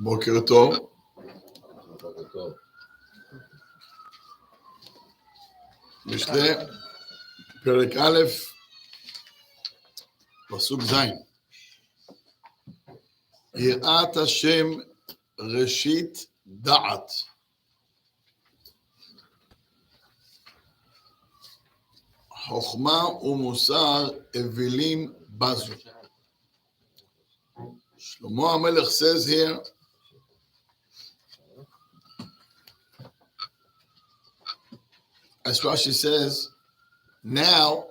בוקר טוב. משלי, פרק א', פסוק ז'. יראת השם ראשית דעת. חוכמה ומוסר אווילים בזו. Shlomo HaMelech says here, as Rashi says, now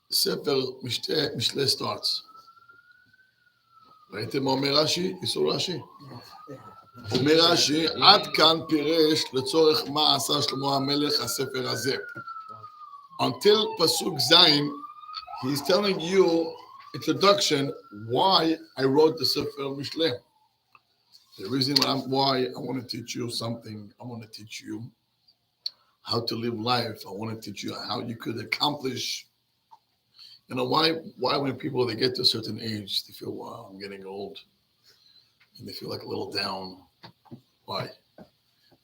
Sefer Mishlei starts. ראיתם מה אומר רש"י? איסור רש"י? אומר רש"י, עד כאן פירש לצורך מה עשה שלמה המלך הספר הזה. Until פסוק זין, he's telling you introduction why I wrote the Sefer Mishlei. The reason why I want to teach you something, I want to teach you how to live life. I want to teach you how you could accomplish. You know, why when people, they get to a certain age, they feel, wow, I'm getting old. And they feel like a little down. Why?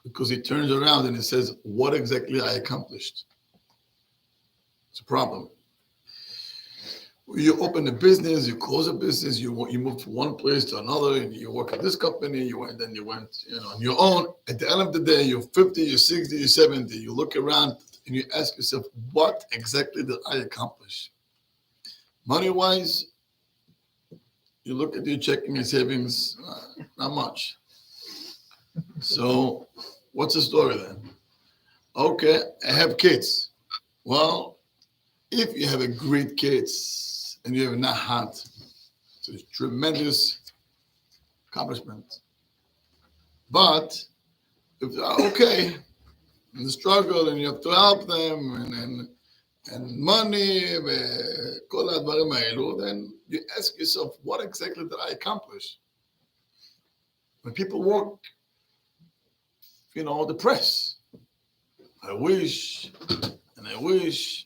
Because he turns around and he says, what exactly I accomplished? It's a problem. You open a business, you close a business, you move from one place to another, and you work at this company, then you went on your own. At the end of the day, you're 50, you're 60, you're 70. You look around and you ask yourself, what exactly did I accomplish? Money-wise, you look at your checking and savings, not much. So what's the story then? Okay, I have kids. Well, if you have a great kids, and you have not had, it's a tremendous accomplishment. But if they're okay in the struggle and you have to help them and money, then you ask yourself, what exactly did I accomplish? When people work, depressed. I wish, and I wish.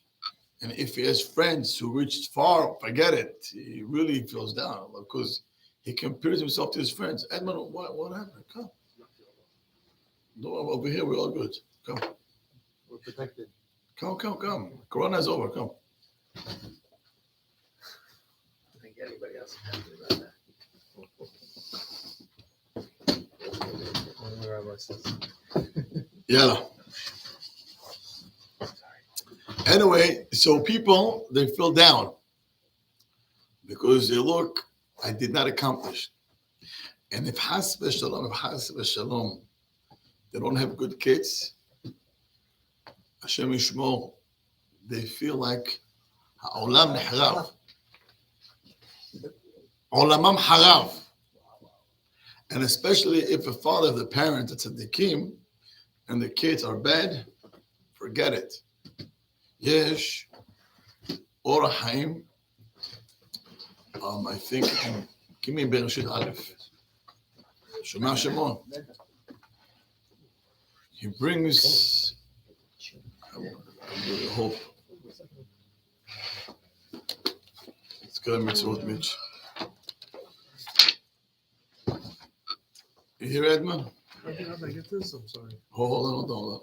And if he has friends who reached far, forget it. He really feels down because he compares himself to his friends. Edmund, what happened? Come. No, over here, we're all good. Come. We're protected. Come. Corona's over. Come. I think anybody else is happy about that. Yeah. Anyway, so people, they feel down because they look, I did not accomplish. And if Has v'Shalom, they don't have good kids, Hashem Yishmor, they feel like Ha'olam nehrav. Olamam harav. And especially if a father, the parent, it's a tzaddikim, and the kids are bad, forget it. Yesh, Or HaChaim, I think, give me Bereshit Aleph. Shema Shemon. He brings, I really hope. It's got a mitzvot, Mitch. You hear Edmund? How did I get this? I'm sorry. Hold on.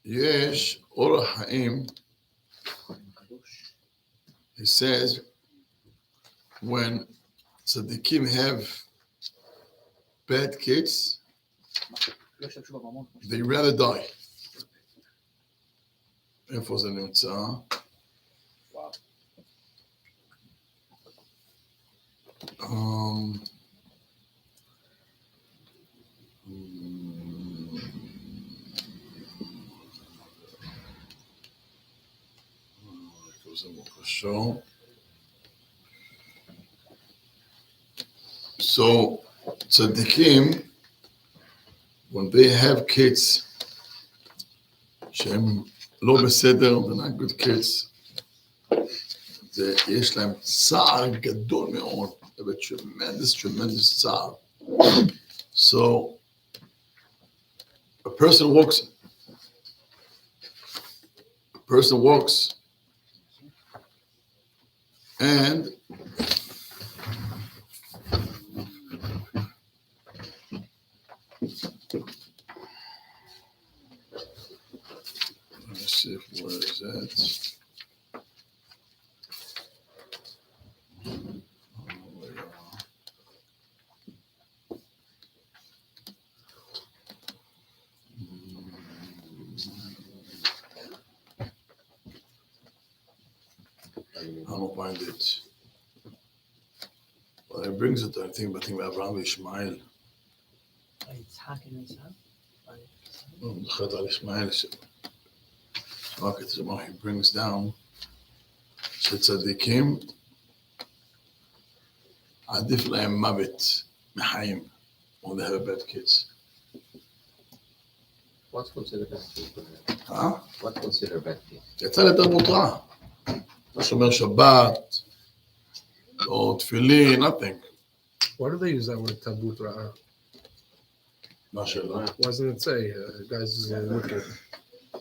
Yesh Or HaChaim, he says, when tzaddikim have bad kids, they rather die. איפה זה נמצא? So tzaddikim, when they have kids שהם לא בסדר, they're not good kids, יש להם צער גדול מאוד, tremendous צער. So a person walks and I'm gonna find it. Well, it brings it to I think about Rabbi Ishmael. יצחק אין עשיו? זוכרת על ישמעאל, רק את זה מה he brings down, שצדיקים עדיף להם מוות מחיים, when they have bad kids. What's considered bad kid? אה? What's considered bad kid? יצא לתרבות רע. לא שומר שבת, לא תפילין, nothing. Why do they use that word tabut ra'ah? מה שלא. Why doesn't it say, guys, is wicked?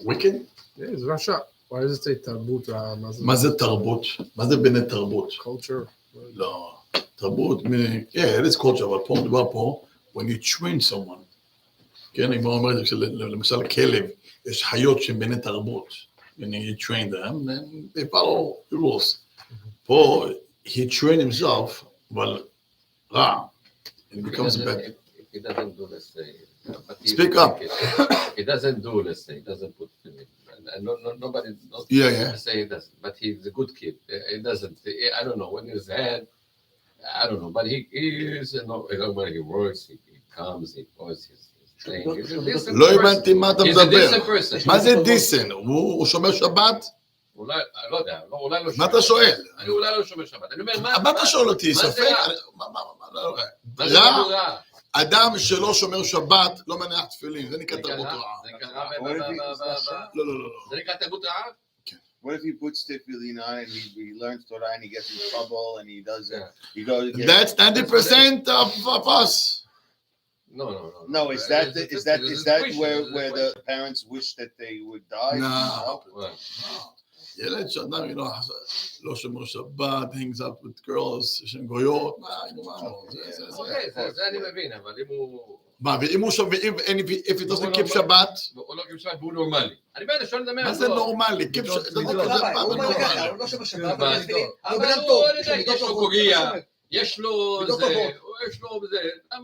wicked? Yeah, it's Russia. Why does it say tabut ra'ah? מה זה תרבות? מה זה בני תרבות? Culture. לא. תרבות, yeah, it is culture, אבל פה מדובר פה, when you train someone. כן, אני אומר, למשל כלב, יש חיות שהן בני תרבות. When you train them, then they follow the rules. פה, he trained himself, אבל רע. It becomes bad. If he doesn't do, let's say, but he- Speak up. If he doesn't do, let's say, he doesn't put filling. And nobody, not Yeah. say he doesn't, but he's a good kid. He doesn't, I don't know, when he's had, I don't know, but he is, you know, when he works, he comes, he goes, he's playing. He's a decent לא person. הבנתי מה אתה He's a מדבר. decent person. מה זה דיסן? הוא שומר שבת? אולי, אני לא יודע, אולי לא מה אתה שואל? אני אולי לא שומר שבת. אני אומר, מה אתה שואל אותי? מה זה ספק? רע? מה זה רע? רע? אדם שלא שומר שבת לא מניח תפילין, זה נקרא זה תרבות קרה? רעה. זה קרה לא. זה נקרא תרבות רעה? What if he puts tefillin on and he learns Torah and he gets in trouble and he does it? Yeah. He goes. That's 90% of us. No. No, is that where the parents wish that they would die? No. Well, ילד שאדם לא שומר שבת, hangs out with girls, שהן גויות, זה אני מבין, אבל אם הוא... מה, ואם הוא שומר, if he doesn't keep שבת, הוא לא כיף שבת והוא נורמלי. אני באמת שואל לדבר. מה זה נורמלי? keep שבת, הוא לא שומר שבת, אבל הוא בן אדם הוא, טוב, אני יודע, יש לו קוגיה, יש לו זה, יש לו זה, זה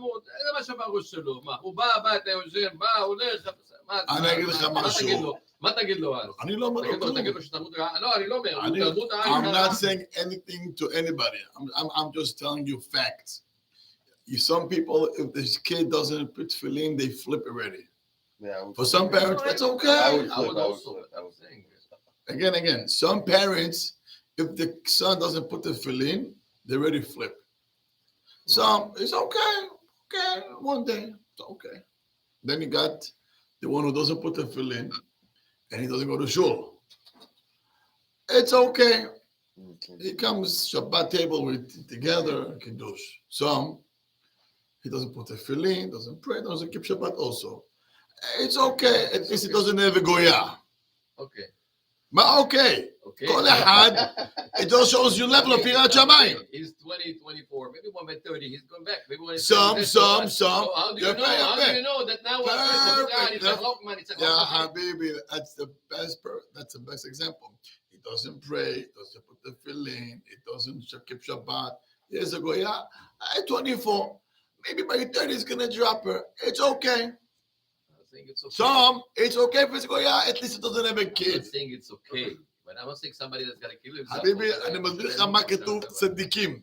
מה שבראש שלו, מה, הוא בא, אתה יושן, בא, הולך, אני אגיד לך משהו. מה תגיד לו אז? אני לא אומר לו כלום. תגיד לו שתרבות רעה? לא, אני לא אומר, תרבות רעה. I'm not saying anything to anybody. I'm just telling you facts. Some people, if this kid doesn't put tefillin, they flip already. Yeah. For some parents, that's I okay. would flip. I was saying Again, some parents, if the son doesn't put the tefillin, they already flip. Some, it's okay. Okay, one day, it's okay. Then you got the one who doesn't put the tefillin, and he doesn't go to shul. It's okay. He comes Shabbat table with together, kiddush. Some, he doesn't put the tefillin, doesn't pray, doesn't keep Shabbat also. It's okay. At least he doesn't have a goya. Okay. מה אוקיי? כל אחד, it just shows you level of יראת שמיים. He's 20, 24, maybe one by 30, he's going back. Maybe when he's Some. How do you know that now? Yeah, Habibi, that's the best example. He doesn't pray, doesn't put the tefillin, he doesn't keep Shabbat. Years ago, yeah, at 24, maybe by 30 he's gonna drop her. It's okay. It's okay. Some, it's okay if it's go, yeah, at least it doesn't have a I'm kid. not saying it's okay, but I'm not saying somebody that's got to kill himself. חביבי, אני מסביר לך מה כתוב צדיקים.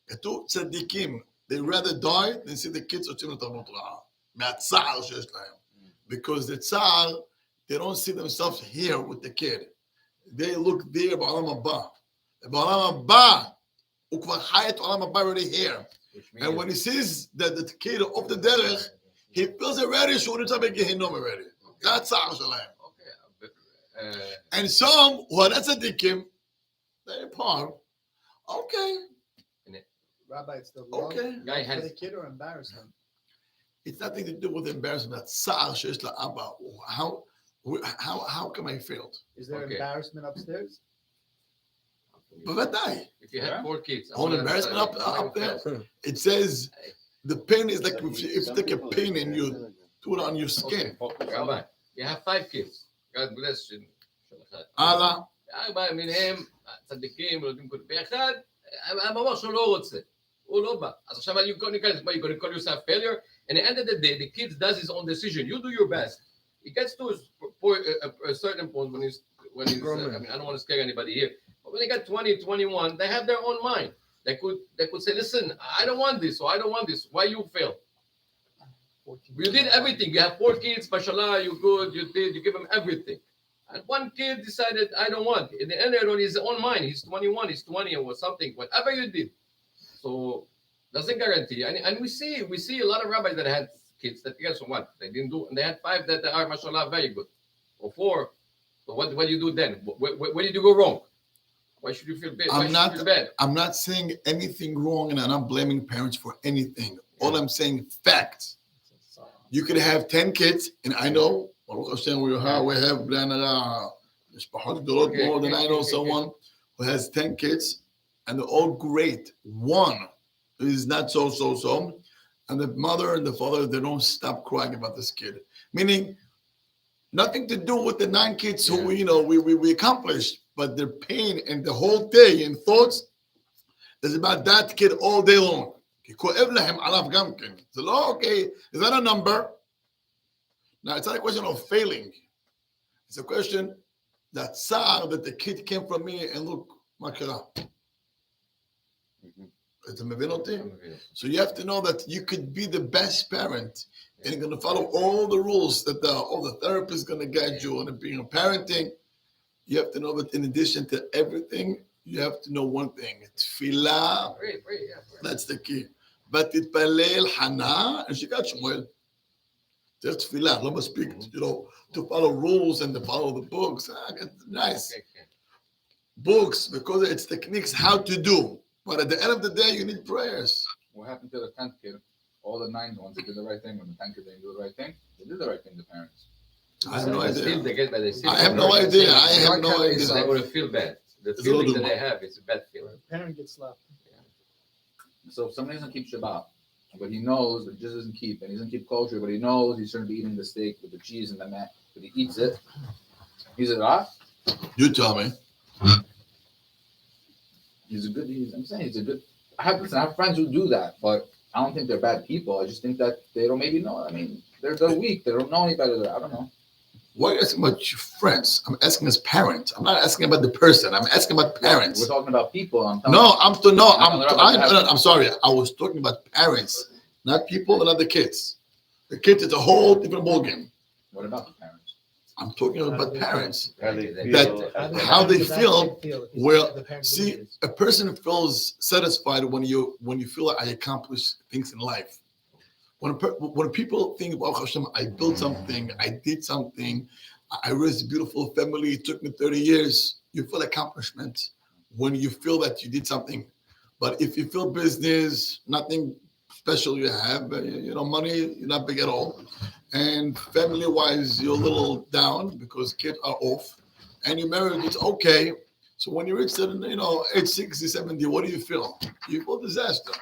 כתוב צדיקים. They rather die than see the kids יוצאים לתרבות רעה. מהצער שיש להם. Because the צער, they don't see themselves here with the kid. They look there בעולם הבא. בעולם הבא, הוא כבר חי את העולם הבא already here. And when he sees that the kid off the דרך, he feels already שהוא נמצא בגיהינום already. זה הצער שלהם. And some who are not tzaddikim, they're poor. Okay. Rabbi, it's the love Okay. for the kid or embarrassment? It's nothing to do with embarrassment. That tsar she's la abba. How come I failed? Is there embarrassment upstairs? Bavadai. If you had 4 kids, All embarrassment up there. It says the pain is like if you take a pain and you do it on your skin. Rabbi, you have 5 kids. God bless you. Allah. 4 מהם צדיקים, לומדים כל באחד, המאמר שהוא לא רוצה, הוא לא בא. אז עכשיו you're going to call yourself failure, and at the end of the day, the kid does his own decision. You do your best. He gets to a certain point when he's I mean, I don't want to scare anybody here, but when they got 20, 21, they have their own mind. They could say, listen, I don't want this, or I don't want this. Why you fail? 14. You did everything. You have 4 kids, mashallah, you good, you give them everything. And one kid decided, I don't want. In the end, they're on his own mind. He's 21, he's 20 or something, whatever you did. So doesn't guarantee. And we see a lot of rabbis that had kids that guess what? They didn't do, and they had 5 that are, mashallah, very good. Or 4. So what do you do then? Where did you go wrong? Why should you feel bad? I'm not saying anything wrong, and I'm not blaming parents for anything. All I'm saying, facts. You could have 10 kids, and I know, Baruch Hashem, we have more than I know someone who has 10 kids, and they're all great. One is not so, and the mother and the father, they don't stop crying about this kid. Meaning, nothing to do with the 9 kids who we accomplished, but their pain and the whole day and thoughts is about that kid all day long. So, okay, is that a number? Now, it's not a question of failing. It's a question that the kid came from me and look, makara. So you have to know that you could be the best parent and you're going to follow all the rules that all the therapist is going to guide you on being a parenting. You have to know that in addition to everything, you have to know one thing. Tefillah, that's the key. But titpalel Hana, and she got Shmuel. There's tefillah, let me speak, to follow rules and to follow the books. Nice. Books, because it's techniques how to do. But at the end of the day, you need prayers. What happened to the 10th kid? All the 9 ones did the right thing. When the 10th kid didn't do the right thing, they did the right thing, the parents. I have no idea. I have no idea. They would feel bad. The feeling that they have is a bad feeling. Parent gets slapped. So if somebody doesn't keep Shabbat, but he knows that he just doesn't keep, and he doesn't keep kosher, but he knows he shouldn't be eating the steak with the cheese and the mat, but he eats it, he's a rat? You tell me. I'm saying he's a good, I have friends who do that, but I don't think they're bad people. I just think that they don't maybe know. I mean, they're weak. They don't know any better. I don't know. Why are you asking about your friends? I'm asking as parents. I'm not asking about the person. I'm asking about parents. We're talking about people. I'm sorry. I was talking about parents, not people and not the kids. The kids, it's a whole different ballgame. What about the parents? I'm talking about parents. How they feel. How they feel. Well, see, a person feels satisfied when you feel like I accomplished things in life. When people think about Hashem, I built something, I did something, I raised a beautiful family, it took me 30 years, you feel accomplishment when you feel that you did something. But if you feel business, nothing special you have, money, you're not big at all. And family-wise, you're a little down because kids are off. And you married, it's okay. So when you reach, age 60, 70, what do you feel? You feel disaster.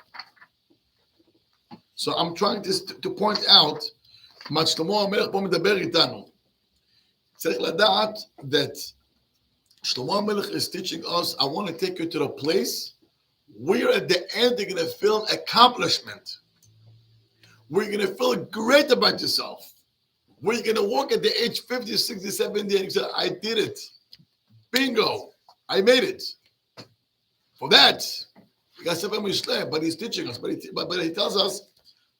So I'm trying to point out, שלמה המלך פה מדבר איתנו. צריך לדעת that שלמה המלך is teaching us, I want to take you to the place where at the end you're going to feel accomplishment. Where you're going to feel great about yourself. Where you're going to walk at the age 50, 60, 70 and you say, I did it. Bingo. I made it. For that, we got Sefer Mishlei, but he's teaching us. But he tells us,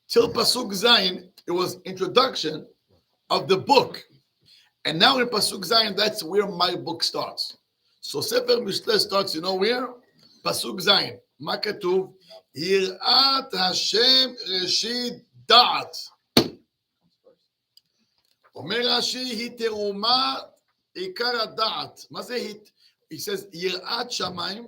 till Pasuk Zayin, it was introduction of the book. And now in Pasuk Zayin, that's where my book starts. So Sefer Mishlei starts, where? Pasuk Zayin. מה כתוב? יראת השם ראשית דעת. אומר רש"י, היא תרומה עיקר הדעת. מה זה היא? He says, יראת שמיים,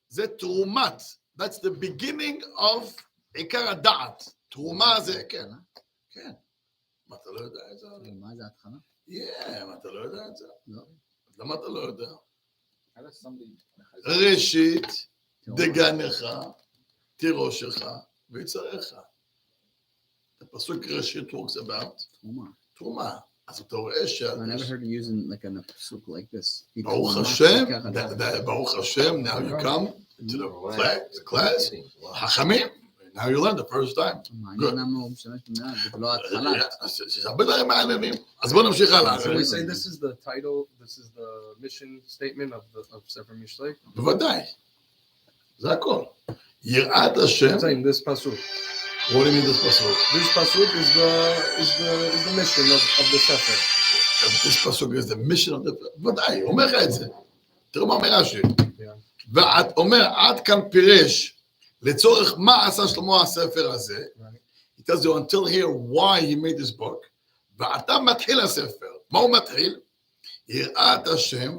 זה תרומת. That's the beginning of עיקר הדעת. תרומה זה, כן. כן. מה, אתה לא יודע את זה? מה זה התחלה? מה, אתה לא יודע את זה? לא. למה אתה לא יודע? ראשית, דגנך, תירושך, ויצריך. הפסוק ראשית talks about תרומה. אז אתה רואה I never heard you using like a pasuk like this. ברוך השם, ברוך השם, now you come to the class, חכמים. Now you learn the first time. מעניין למה הוא משתמש במילה, זה לא ההתחלה. יש הרבה דברים מעניינים. אז בואו נמשיך הלאה. Can we say this is the title, this is the mission statement of Sefer Mishlei? בוודאי. זה הכל. יראת השם. I'm saying this pasuk. What do you mean this pasuk? This pasuk is the mission of the Sefer. This pasuk is the mission of the... ודאי, אומר לך את זה. תראו מה אומר רש"י. ואת אומר, עד כאן פירש לצורך מה עשה שלמה הספר הזה. He tells you until here why he made this book. ואתה מתחיל הספר. מה הוא מתחיל? יראת השם,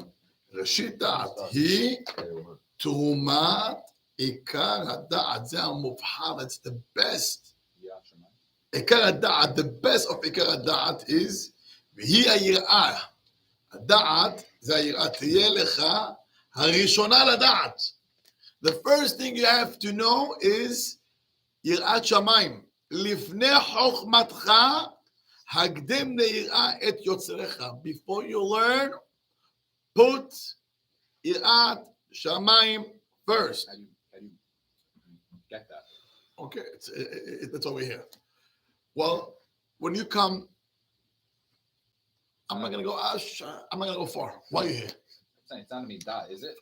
ראשית דעת היא תרומת עיקר הדעת. זה המובחר, it's the best. עיקר הדעת, the best of עיקר הדעת is, והיא היראה. הדעת, זה היראה, תהיה לך הראשונה לדעת. The first thing you have to know is יראת שמיים. לפני חוכמתך, הקדם ליראה את יוצריך. Before you learn, put יראת שמיים first. How do you get that? Okay, it's over here. Well, when you come, I'm not gonna go far. Why are you here? It's not me that, is it?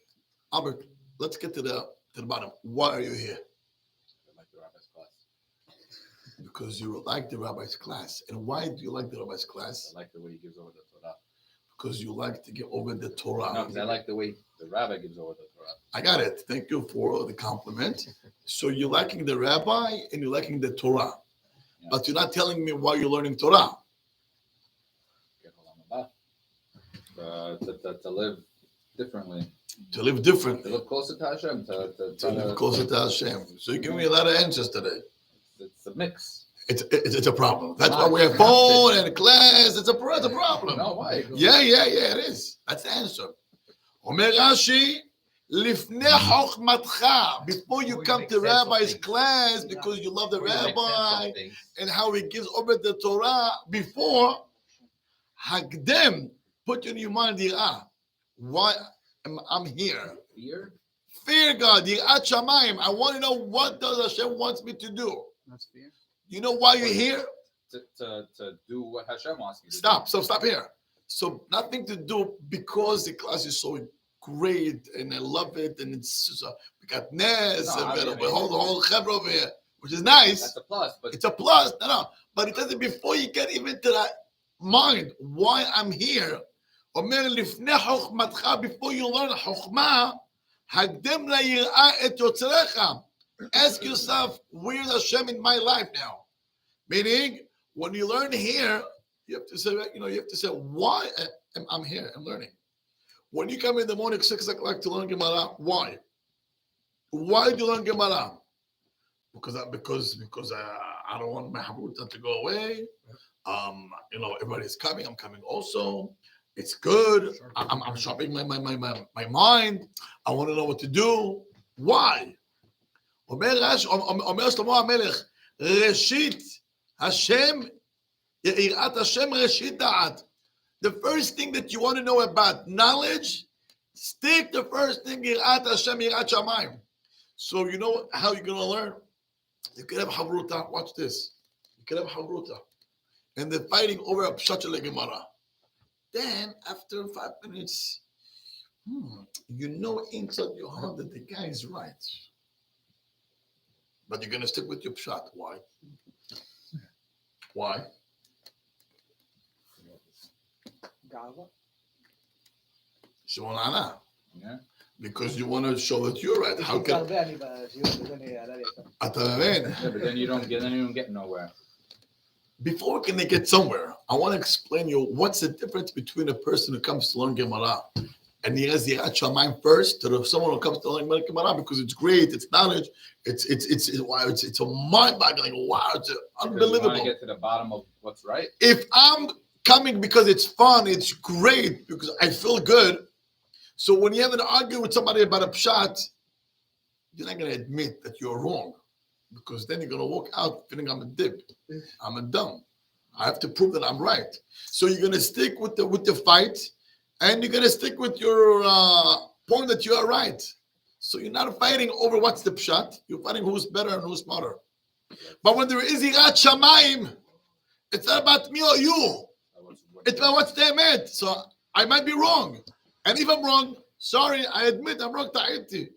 Albert, let's get to the bottom. Why are you here? I like the rabbi's class. Because you like the rabbi's class. And why do you like the rabbi's class? I like the way he gives over the Torah. Because you like to get over the Torah. No, because I like the way the rabbi gives over the Torah. I got it. Thank you for the compliment. So you're liking the rabbi and you're liking the Torah. Yeah. But you're not telling me why you're learning Torah. To live differently. To live differently. To live closer to Hashem. To live closer to Hashem. So you give me a lot of answers today. It's a mix. It's a problem. That's why we have phone and class. It's a problem. No, why? Yeah, it is. That's the answer. Omer Rashi, לפני חוכמתך, before you come to rabbi's class, because you love the rabbi and how he gives over the Torah, before, הקדם, put in your mind, why I'm here. Fear God, Yirat Shamayim. I want to know what does Hashem wants me to do. That's fear. You know why you're here? To do what Hashem wants me to do. Stop here. So nothing to do because the class is so great and I love it and it's just, we got Nes and the whole chevra over here, which is nice. That's a plus. But it's a plus. No. But it doesn't before you get even to that mind why I'm here. Before you learn Chokhmah, הקדם ליראה את יוצריך. Ask yourself, where's Hashem in my life now? Meaning, when you learn here, you have to say, why am I here? I'm learning. When you come in the morning, 6 o'clock to learn Gemara, why? Why do you learn Gemara? Because I don't want my Hatorah to go away. Everybody's coming. I'm coming also. It's good. I'm sharpening my mind. I want to know what to do. Why? אומר שלמה המלך, ראשית השם, יראת השם ראשית דעת. The first thing that you want to know about knowledge, stick the first thing, יראת השם, יראת שמיים. So you know how you're going to learn? You can have Hatorah. Watch this. You can have Hatorah. And they're fighting over a pshat shel Gemara. Then, after 5 minutes, you know inside your heart that the guy is right. But you're going to stick with your pshat. Why? Why? Shmonana. Yeah. Because you want to show that you're right. How can? But then you don't get nowhere. Before can they get somewhere, I want to explain you what's the difference between a person who comes to learn Gemara and he has Yirat Shamayim first to someone who comes to learn Gemara because it's great, it's knowledge, it's a mind-boggling, wow, it's unbelievable. You want to get to the bottom of what's right. If I'm coming because it's fun, it's great because I feel good. So when you have an argument with somebody about a pshat, you're not going to admit that you're wrong. Because then you're going to walk out feeling I'm a dip. I'm a dumb. I have to prove that I'm right. So you're going to stick with the fight and you're going to stick with your point that you are right. So you're not fighting over what's the pshat. You're fighting who's better and who's smarter. But when there is Yirat Shamayim, it's not about me or you. It's about what's the emet. So I might be wrong. And if I'm wrong, sorry, I admit I'm wrong. Ta'iti.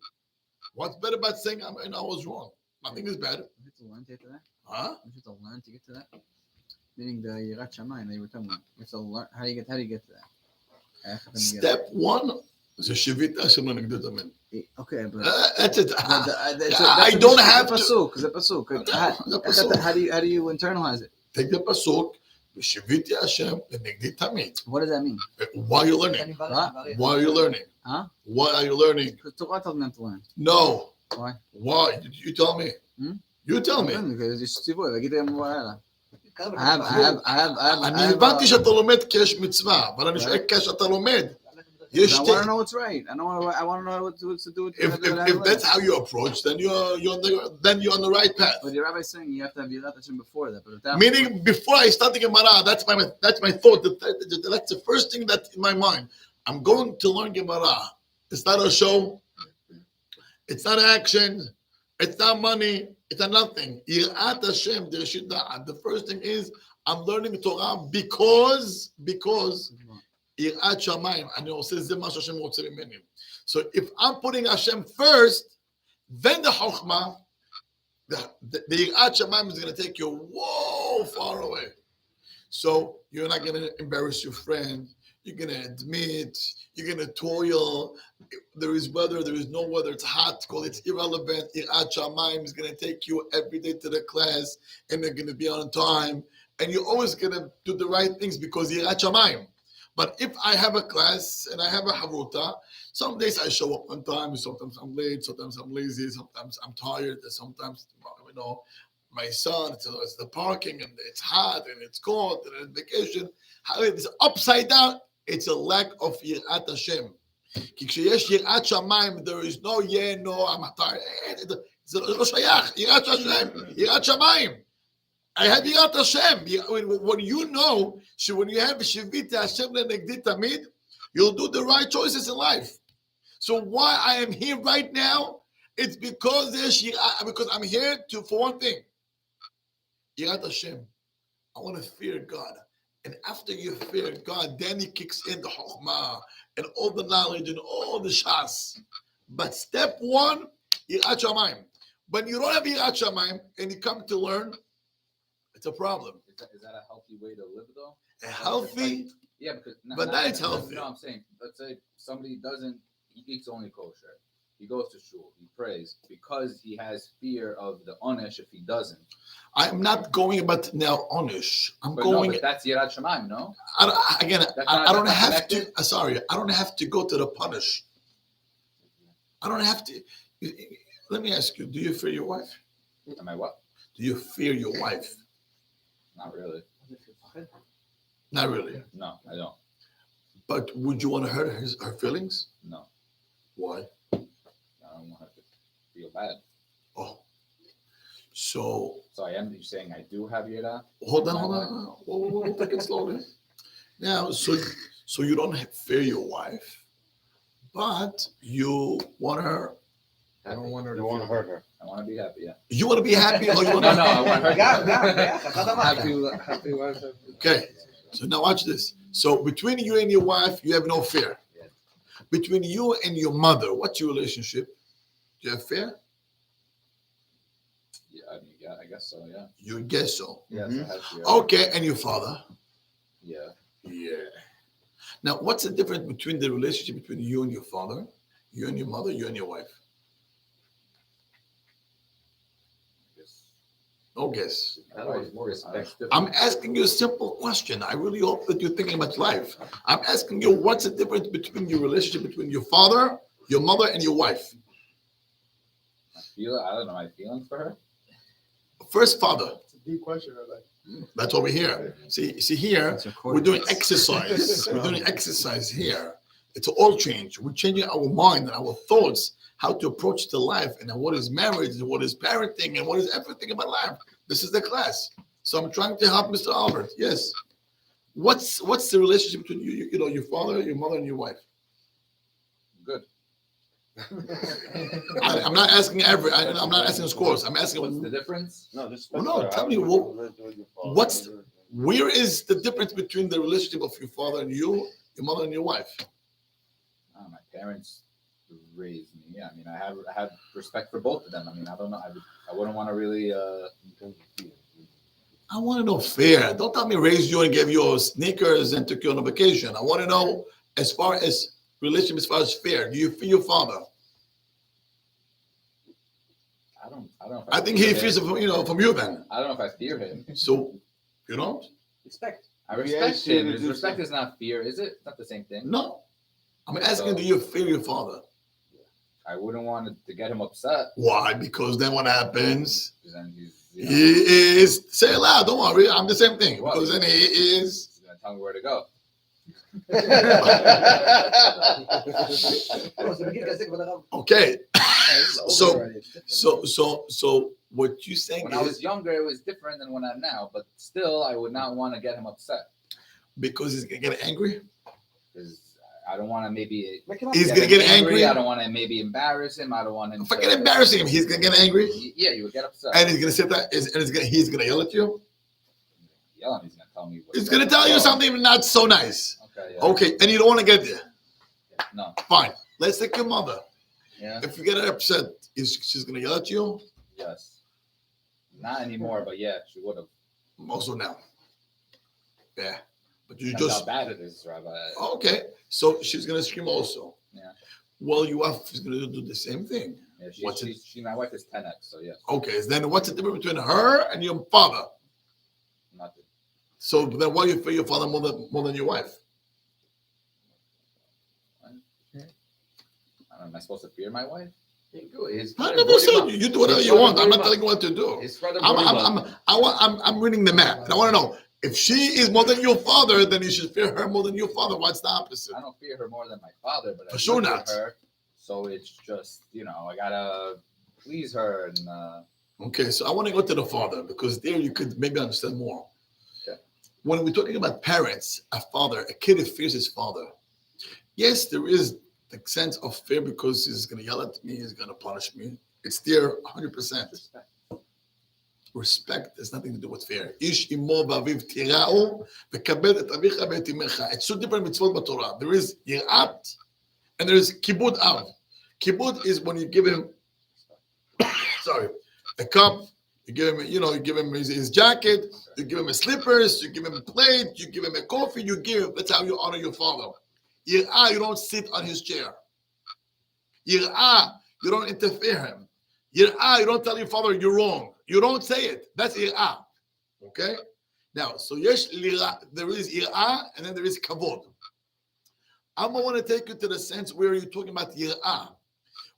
What's better about saying I was wrong? Nothing is better. You have to learn to get to that. Huh? You have to learn to get to that. Meaning the Yirat Shamayim that you were talking about. You have to learn. How do you get to that? Step one is a shivita Hashem l'negdut amen. Okay, but That's it. I don't have to. The pasuk. How do you internalize it? Take the pasuk. Shiviti Hashem l'negdut tamid. What does that mean? Why are you learning? Why are you learning? Huh? Why are you learning? Because Torah told them to learn. No. Why? Why? You tell me. You tell me. Because it's tzivur. I אני הבנתי שאתה לומד כשיש מצווה, אבל אני שואל כשאתה לומד. I want to know what's right. I want to know what to do with if that's how you approach, then you're on the right path. But the rabbi is saying you have to have Yirat Hashem before that. But meaning, before I start the Gemara, that's my thought. That's the first thing that's in my mind. I'm going to learn Gemara. It's not a show. It's not action. It's not money. It's not nothing. Yirat Hashem, the first thing is I'm learning Torah because Yirat Shamayim. And you say זה מה שהשם רוצה ממני. So if I'm putting Hashem first, then the Chokhmah, the Yirat Shamayim is going to take you far away. So you're not going to embarrass your friend. You're going to admit. You're going to toil. There is weather. There is no weather. It's hot. Cold. It's irrelevant. Yirat Shamayim is going to take you every day to the class, and they're going to be on time. And you're always going to do the right things because Yirat Shamayim. But if I have a class and I have a Hatorah, some days I show up on time. Sometimes I'm late. Sometimes I'm lazy. Sometimes I'm tired. And sometimes, my son, it's the parking and it's hot and it's cold and it's vacation. It's upside down. It's a lack of Yirat Hashem. כי כשיש יראת שמיים, there is no I'm tired. זה לא שייך. יראת השם, יראת שמיים. I have Yirat Hashem. When you know, so when you have Shivita Hashem l'negdut tamid, you'll do the right choices in life. So why I am here right now, it's because I'm here for one thing. Yirat Hashem. I want to fear God. And after you fear God, then he kicks in the Chokhmah and all the knowledge and all the Shas. But step one, Yirat Shamayim. When you don't have Yirat Shamayim and you come to learn, it's a problem. Is that a healthy way to live, though? A healthy? Yeah, because that is healthy. No, I'm saying, let's say somebody he eats only kosher. He goes to shul. He prays because he has fear of the onesh if he doesn't. I'm not going about now onesh. But that's Yirat Shamayim, no? I don't have to. Sorry, I don't have to go to the punish. I don't have to. Let me ask you: do you fear your wife? Am I what? Do you fear your wife? Not really. Not really. No, I don't. But would you want to hurt her feelings? No. Why? I don't want her to feel bad. Oh. So I am saying I do have Yirat? Hold on. We'll take it slowly. Now, so you don't fear your wife, but you want her. I don't want her You want to hurt her. I want to be happy, yeah. You want to be happy or you want No, I want her happy wife. Okay. So now watch this. So between you and your wife, you have no fear. Yeah. Between you and your mother, what's your relationship? Do you have fear? Yeah, I guess so, yeah. You guess so. Yes, I have fear. Okay, and your father? Yeah. Yeah. Now, what's the difference between the relationship between you and your father, you and your mother, you and your wife? No guess. More respect. I'm asking you a simple question. I really hope that you're thinking about life. I'm asking you, what's the difference between your relationship between your father, your mother, and your wife? I don't know my feelings for her. First, father. It's a deep question, Rabbi. That's what we're here. See here, we're doing exercise. We're doing exercise here. It's all change. We're changing our mind and our thoughts, how to approach the life, and what is marriage, and what is parenting, and what is everything about life. This is the class. So I'm trying to help Mr. Albert. Yes. What's the relationship between your father, your mother, and your wife? Good. I'm not asking I'm not asking scores. I'm asking What's the difference? No, just Well, no, tell me where is the difference between the relationship of your father and you, your mother and your wife? My parents raised me. I mean, I have respect for both of them. I mean, I don't know. I wouldn't want to really. I want to know fair. Don't tell me raised you and gave you sneakers and took you on a vacation. I want to know as far as relationship, as far as fair. Do you fear your father? I don't know. I think he fears from you then. I don't know if I fear him. So you don't? Respect. I respect him. His respect is not fear, is it? Not the same thing. No. I'm asking, do you fear your father? I wouldn't want to get him upset. Why? Because then what happens? Then he's, He is, say it loud, don't worry, I'm the same thing. What? Because then he is. He's going to tell me where to go. Okay. So what you saying When is I was younger, it was different than when I'm now. But still, I would not want to get him upset. because he's gonna get angry? Because I don't want to maybe. He's gonna get angry. I don't want to maybe embarrass him. I don't want him. Forget embarrassing him. He's gonna get angry. Yeah, you would get upset. And he's gonna sit there he's gonna yell at you. Yell at me. He's gonna tell me. He's gonna tell you something not so nice. Okay. Yeah. Okay, and you don't want to get there. No. Fine. Let's take your mother. Yeah. If you get her upset, she's gonna yell at you? Yes. Not anymore, but yeah, she would have. Also now. Yeah. But you That's just how bad it is, Rabbi. okay. So she's gonna scream also. Yeah. Well, your wife is gonna do the same thing. Yeah, my wife is 10x, so yes. Okay, then what's the difference between her and your father? Nothing. So then why you fear your father more than your wife? Am I supposed to fear my wife? I never said you do whatever you want. I'm not telling you what to do. His father I'm reading the map. I want to know if she is more than your father, then you should fear her more than your father. What's the opposite? I don't fear her more than my father, but For I sure do fear not. her. So it's just, I gotta please her and Okay, so I want to go to the father because there you could maybe understand more. Okay. When we're talking about parents, a father, a kid fears his father. Yes, there is the sense of fear because he's going to yell at me, he's going to punish me. It's there 100%. Respect has nothing to do with fear. Ish imo v'aviv tira'u v'kabed et avicha v'et imecha. It's two different mitzvot in Torah. There is yirat and there is kibud av. Kibud is when you give him, a cup. You give him, you give him his jacket. You give him his slippers. You give him a plate. You give him a coffee. That's how you honor your father. Yir'ah, you don't sit on his chair. Yir'ah, you don't interfere him. Yir'ah, you don't tell your father you're wrong. You don't say it. That's yir'ah. Okay? Now, so yesh lira, there is yir'ah and then there is kavod. I want to take you to the sense where you're talking about yir'ah.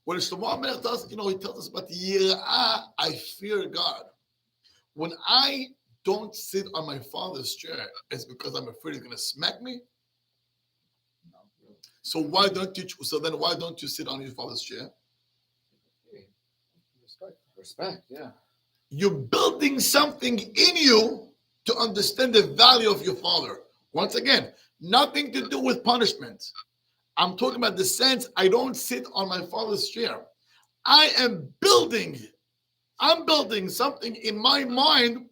When Shlomo HaMelech tells, he tells us about yir'ah, I fear God. When I don't sit on my father's chair, it's because I'm afraid he's going to smack me. So why don't you sit on your father's chair? respect, yeah. You're building something in you to understand the value of your father. Once again, nothing to do with punishment. I'm talking about the sense I don't sit on my father's chair. I'm building something in my mind,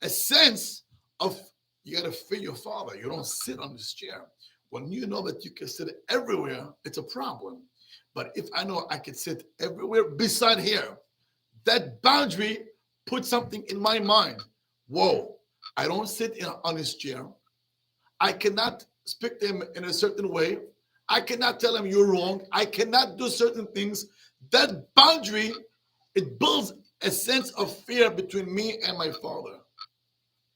a sense of you got to fear your father. You don't sit on this chair. When you know that you can sit everywhere, it's a problem. But if I know I can sit everywhere beside here, that boundary puts something in my mind. Whoa, I don't sit on his chair. I cannot speak to him in a certain way. I cannot tell him you're wrong. I cannot do certain things. That boundary, it builds a sense of fear between me and my father.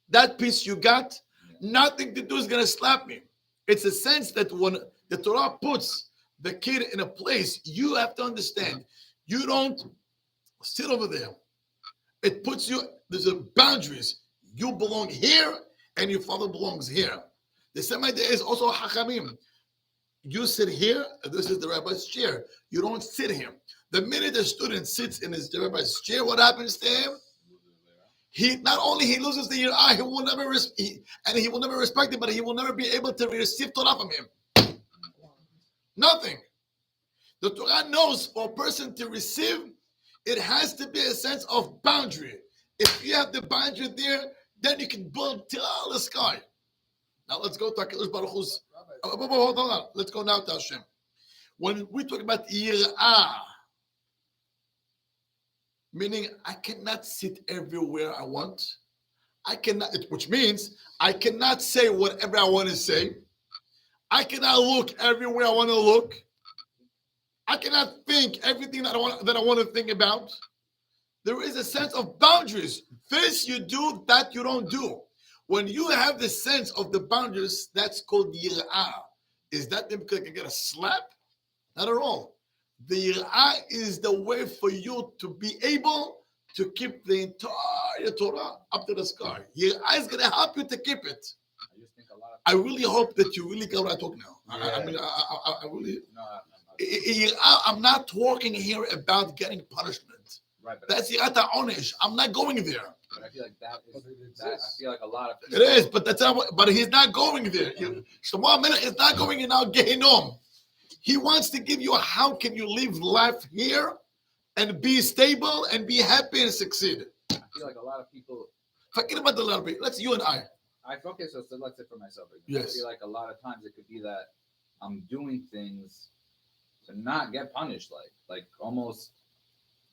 That piece you got, nothing to do is going to slap me. It's a sense that when the Torah puts the kid in a place, you have to understand, you don't sit over there. It puts you, there's boundaries. You belong here and your father belongs here. The same idea is also Hachamim. You sit here, and this is the rabbi's chair. You don't sit here. The minute a student sits in the rabbi's chair, what happens to him? He not only he loses the Yirah, he will never respect it, but he will never be able to receive Torah from him. Nothing. The Torah knows for a person to receive, it has to be a sense of boundary. If you have the boundary there, then you can build till the sky. Now let's go to HaKadosh Baruch Hu's. Hold on. Let's go now to Hashem. When we talk about Yirah, meaning I cannot sit everywhere I want. I cannot, which means I cannot say whatever I want to say. I cannot look everywhere I want to look. I cannot think everything that I want to think about. There is a sense of boundaries. This you do, that you don't do. When you have the sense of the boundaries, that's called Yirah. Is that because I can get a slap? Not at all. The Yirah is the way for you to be able to keep the entire Torah up to the sky. Yirah is going to help you to keep it. I just think a lot of I really hope that you really get what I talk now. Yeah. I really. no, I'm not talking here about getting punishment. right, but That's Yirat HaOnesh. I'm not going there. But I feel like that But it is that. I exists. feel like a lot of It is, but that's not. But he's not going there. Shlomo HaMelech is not going in our Gehinom. He wants to give you how can you live life here and be stable and be happy and succeed. I feel like a lot of people. Forget about the little bit. Let's you and I. Okay, so let's say for myself. Again. Yes. I feel like a lot of times it could be that I'm doing things to not get punished, like almost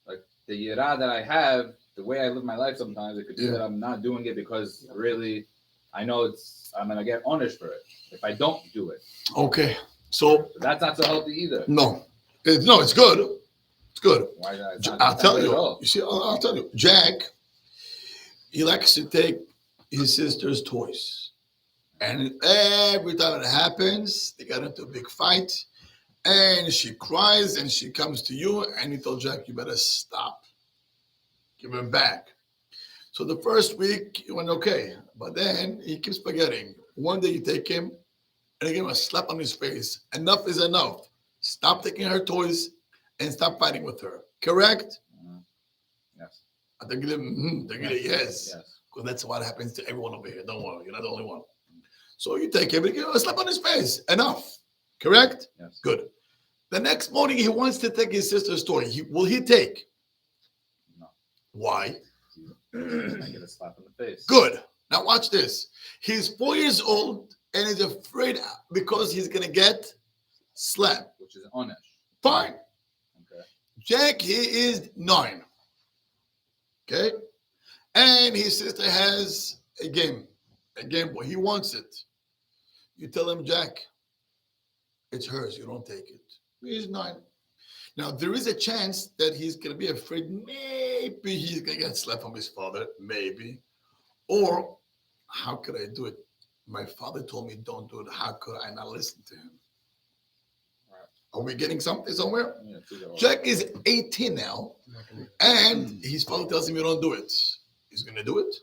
like the yirah that I have, the way I live my life. Sometimes it could be that I'm not doing it because really I know I'm gonna get punished for it if I don't do it. Okay, so But that's not so healthy either. no, it's good. It's good. Why? I'll tell you. You see, I'll tell you. Jack, he likes to take his sister's toys, and every time it happens, they got into a big fight, and she cries, and she comes to you, and he told Jack, "You better stop. Give him back." So the first week, it went okay, but then he keeps forgetting. One day you take him, and you give him a slap on his face. Enough is enough. Stop taking her toys, and stop fighting with her. Correct? Yes. I think yes. Yes. Because that's what happens to everyone over here. Don't worry, you're not the only one. So you take him and give him a slap on his face. Enough. Correct? Yes. Good. The next morning, he wants to take his sister's toy. Will he take? No. Why? I get a slap in the face. Good. Now watch this. He's 4 years old and he's afraid because he's going to get slapped. Which is honest. Fine. Okay. Jack, he is 9. Okay? And his sister has a Game Boy. He wants it. You tell him, Jack, it's hers. You don't take it. He's 9. Now, there is a chance that he's going to be afraid. Maybe he's going to get slapped from his father. Maybe. Or, how could I do it? My father told me don't do it. How could I not listen to him? Are we getting something somewhere? Yeah, Jack is 18 now. And his father tells him you don't do it. He's going to do it.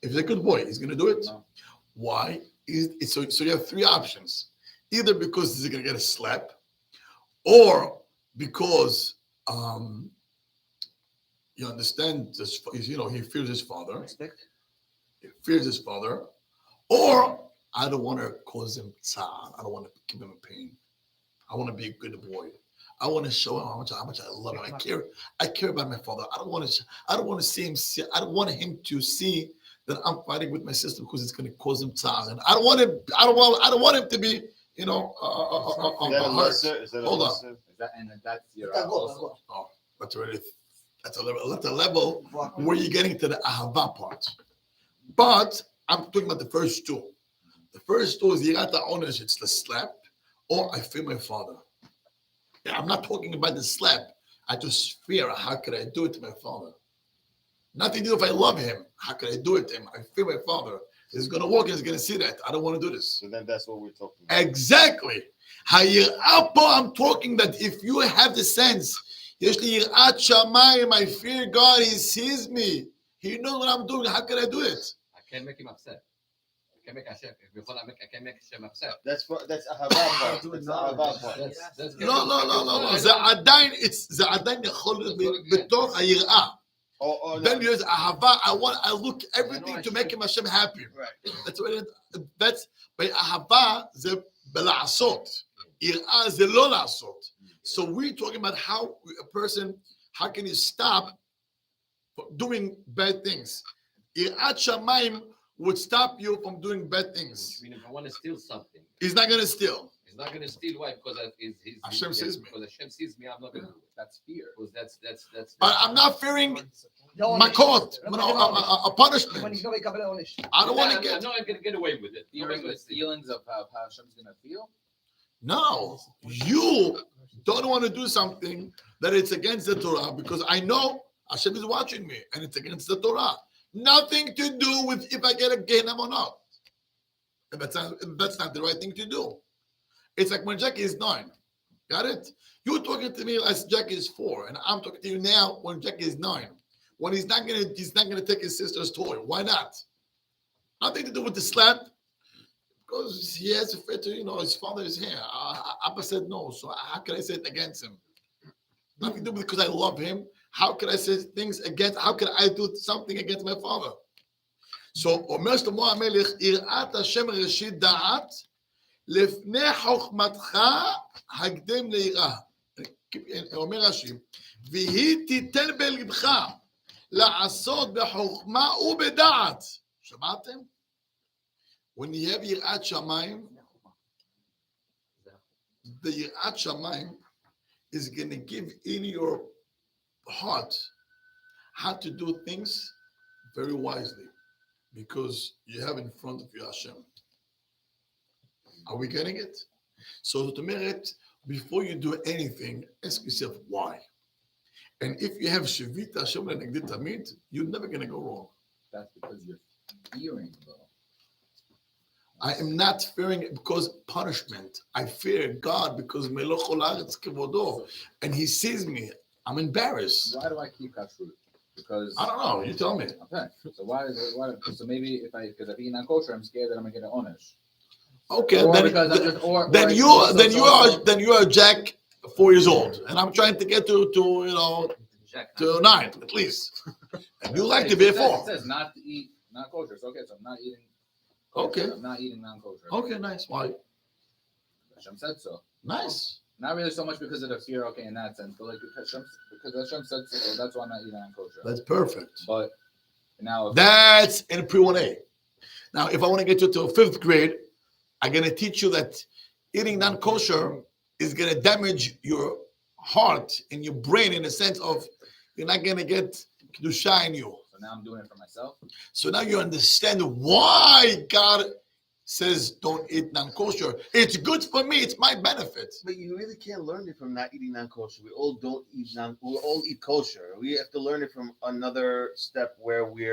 If he's a good boy, he's going to do it. No. Why? So you have 3 options. Either because he's going to get a slap, or because you understand this, he fears his father. Respect. He fears his father, or I don't want to cause him tzar. I don't want to give him pain. I want to be a good boy. I want to show him how much I love him. I care about my father. I don't want to see him. I don't want him to see that I'm fighting with my sister because it's going to cause him tzar. And I don't want him to be, hurt. Hold on. That's your Go. Oh, that's already that's a level where you're getting to the ahava part. But I'm talking about the first 2. The first 2 is Yirat HaOnesh, it's the slap, or I fear my father. Yeah, I'm not talking about the slap. I just fear, how could I do it to my father? Nothing to do if I love him. How could I do it to him? I fear my father. He's going to walk and he's going to see that. I don't want to do this. So then that's what we're talking about. Exactly. I'm talking that if you have the sense, יש לי יראת שמיים, I fear God, he sees me. He knows what I'm doing. How can I do it? I can't make him upset. I can't make Hashem. I can't make Hashem upset. That's ahava part. That's ahava part. That's לא. זה עדיין יכול להיות בתוך היראה. Then there's ahava. I look everything to make him Hashem happy. Right. That's by ahava זה בלעשות. יראה זה לא לעשות. So we're talking about how a person, how can you stop doing bad things? Yirat Shamayim would stop you from doing bad things. I mean, if I want to steal something, He's not going to steal. he's not going to steal. Why? Because Hashem sees me. Because Hashem sees me, I'm not going to do it. That's fear. Because that's. But I'm not fearing לא my עונש. court, לא מקבל עונש. a אם punishment. אני לא יקבל עונש. I don't want to I'm get. not going to get away with it. Fearing the feelings of how Hashem's gonna feel. No, you don't want to do something that it's against the Torah because I know Hashem is watching me and it's against the Torah. Nothing to do with if I get a Gehenna or not. And that's not the right thing to do. It's like when Jackie is 9. Got it? You're talking to me as Jackie is 4, and I'm talking to you now when Jackie is 9. When he's not gonna take his sister's toy. Why not? Nothing to do with the slap. Because he has a fear to, his father is here. Abba said no, so how can I say it against him? Nothing to do with because I love him. How can I say things against, how can I do something against my father? So, אומר שלמה המלך, יראת השם ראשית דעת, לפני חוכמתך הקדם ליראה. אומר רש"י, והיא תיתן בלבך לעשות בחוכמה ובדעת. שמעתם? When you have Yirat Shamayim, the Yirat Shamayim is going to give in your heart how to do things very wisely because you have in front of you Hashem. Are we getting it? So to merit, before you do anything, ask yourself why. And if you have Shevita Hashem Lenegdit Tamid, you're never going to go wrong. That's because you're fearing, though. I am not fearing it because punishment. I fear God because Melech Haaretz Kevodo, and He sees me. I'm embarrassed. Why do I keep kashrut? Because I don't know. You tell me. Okay. So why? So maybe if I eat non-kosher, I'm scared that I'm gonna get an onesh. Okay, Or then, because I'm just, or then I- you so- then so- you are then you are Jack, 4 years old, and I'm trying to get to Jack, to 9 at least. And you like to It be a says- 4. It says not to eat non-kosher. So okay, so I'm not eating. Okay. I'm not eating non-kosher. Okay, nice. Why? Hashem said so. Nice. Not really so much because of the fear, okay, in that sense, but like because Hashem said so, so that's why I'm not eating non-kosher. That's perfect. But now, That's in pre-1A. Now, if I want to get you to 5th grade, I'm going to teach you that eating non-kosher is going to damage your heart and your brain in the sense of you're not going to get kedusha in you. so now I'm doing it for myself. So now you understand why God says don't eat non-kosher. It's good for me. It's my benefit. But you really can't learn it from not eating non-kosher. We all don't eat we all eat kosher. We have to learn it from another step where we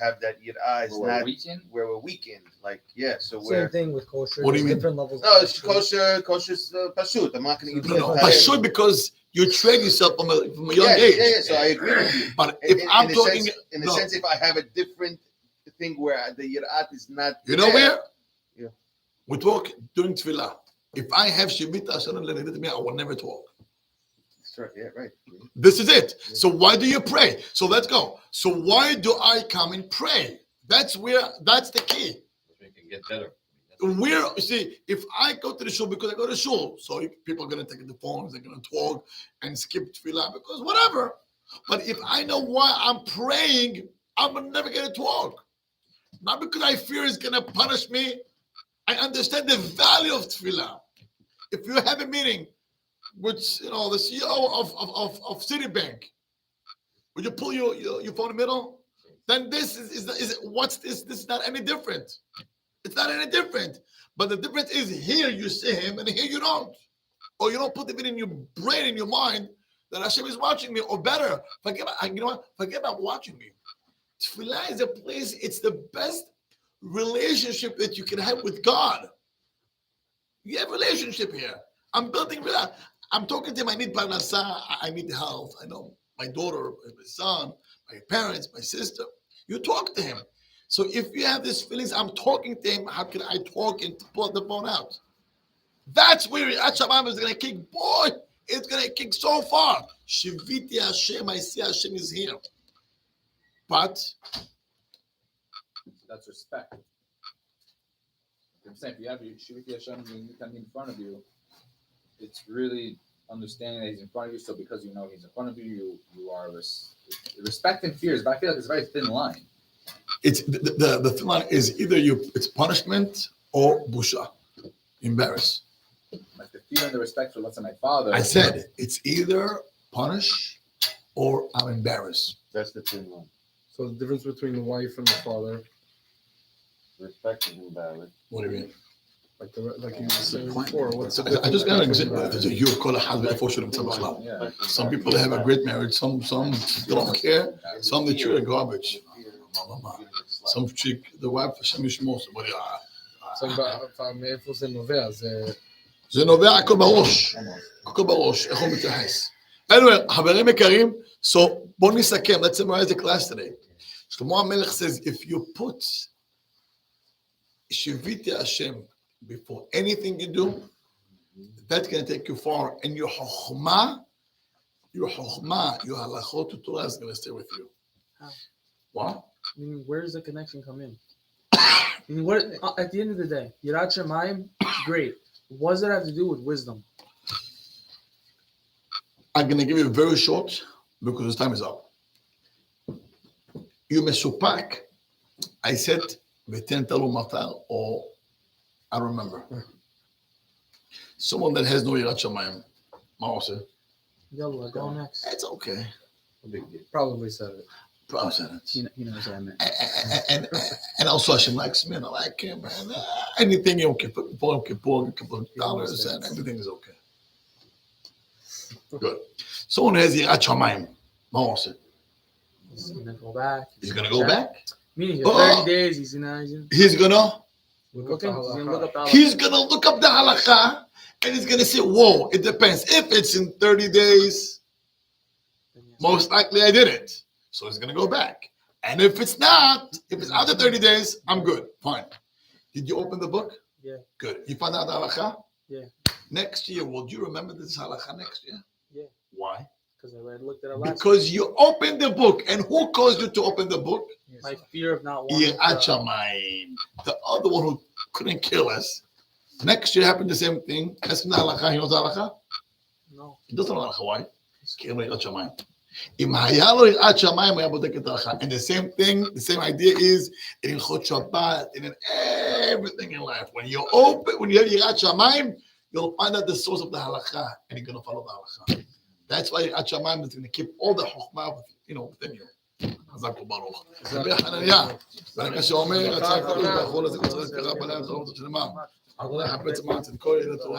have that yirah. It's We're not weekend. where we're weakened. Like so Same we're thing with kosher. What do you There's mean? different levels. no, of it's kosher. Kosher's pashut. I'm not going to eat. No, the but entire- should because you train yourself from a young age. Yeah. So I agree with you. But if In I'm a talking, sense, in a no. sense, if I have a different thing where the yirat is not, you know there, where? Yeah. We talk during tefillah. If I have Shevita Hashem Lenegdit Tamid, I will never talk. That's right. Yeah, right. This is it. So why do you pray? So let's go. So why do I come and pray? That's the key. we can get better. You see, if I go to the shul because I go to shul, so people are going to take the phones, they're going to talk and skip tefillah because whatever. But if I know why I'm praying, I'm never going to talk. Not because I fear it's going to punish me. I understand the value of tefillah. If you have a meeting with the CEO of Citibank, would you pull your phone in the middle? Then this is what's this? This is not any different. It's not any different. But the difference is here you see him and here you don't. Or you don't put it in your brain, in your mind, that Hashem is watching me. Or better, forget about watching me. Tefillah is a place, it's the best relationship that you can have with God. You have a relationship here. I'm building, I'm talking to him, I need parnasah, I need health. I know my daughter, my son, my parents, my sister. You talk to him. So if you have these feelings, I'm talking to him, how can I talk and pull the phone out? That's where Hashem is going to kick. Boy, it's going to kick so far. Shiviti Hashem, I see Hashem is here. But That's respect. I'm saying if you have your Shiviti Hashem in front of you, it's really understanding that he's in front of you. So because you know he's in front of you, you are respect and fears. But I feel like it's a very thin line. It's the thin line is either it's punishment or busha, embarrass. Like the fear and the respect for, let's say, my father. I said it's either punish or I'm embarrassed. That's the thin one. So the difference between the wife and the father, Respect and embarrassment. What do you mean? like you were saying before, what's the I just got an difference example. between You call it Yeah. Some people they have a great marriage. Some don't care. Some they treat it garbage. Some chick, the wife, Hashem ישמור. מאיפה זה נובע? זה נובע הכל בראש. הכל בראש. איך הוא מתייחס. Anyway, חברים יקרים, so בוא נסכם. Let's summarize the class today. שלמה המלך says, if you put שיביתי השם before anything you do, that's going to take you far. And your chokhmah, your halachot to Torah is going to stay with you. How? What? I mean, where does the connection come in? I mean, what at the end of the day, Yirat Shamayim, great. What does it have to do with wisdom? I'm going to give you very short because this time is up. You mesupak. I said, v'ten talu matar, or I don't remember. Someone that has no Yirat Shamayim, Ma'aseh, Yalla, go next. it's okay. Probably said it. Probably said it. He knows what I meant. And also Hashem likes me, and I like him, and anything you can put dollars, and everything is okay. Good. Someone has Yirat Shamayim, Ma'aseh. He's gonna go back. He's going to go back. Meaning, Oh. 30 days, he's gonna He's going to look up the He's going to look up the halakha, and he's going to say, whoa, it depends. If it's in 30 days, most likely I did it. So he's going to go back. And if it's not, if it's after 30 days, I'm good. Fine. Did you open the book? Yeah. Good. You found out the halakha? Yeah. Next year, will you remember this halakha next year? Yeah. Why? Because I looked at it last Because you opened the book. And who caused you to open the book? week. My fear of not wanting Yirat to, Shamayim. The other one who couldn't kill us. Next year happened the same thing. That's not halakha. He knows halakha? no. He doesn't know halakha. Why? כי אין לו יראת שמיים. אם היה לו יראת שמיים, הוא היה בודק את ההלכה. And the same thing, the same idea is in הלכות שבת, and in everything in life. When you have יראת שמיים, you'll find out the source of the halakha, and you're going to follow the halakha. That's why יראת שמיים is going to keep all the חוכמה within you. חזק וברוך. רבי חנניה, ברגע שאומר, רצה כל כך, כל הזה, כל זה קרה בלב, זה לא רוצה שלמה. אבל לחפץ מעט את כל ילד תורה.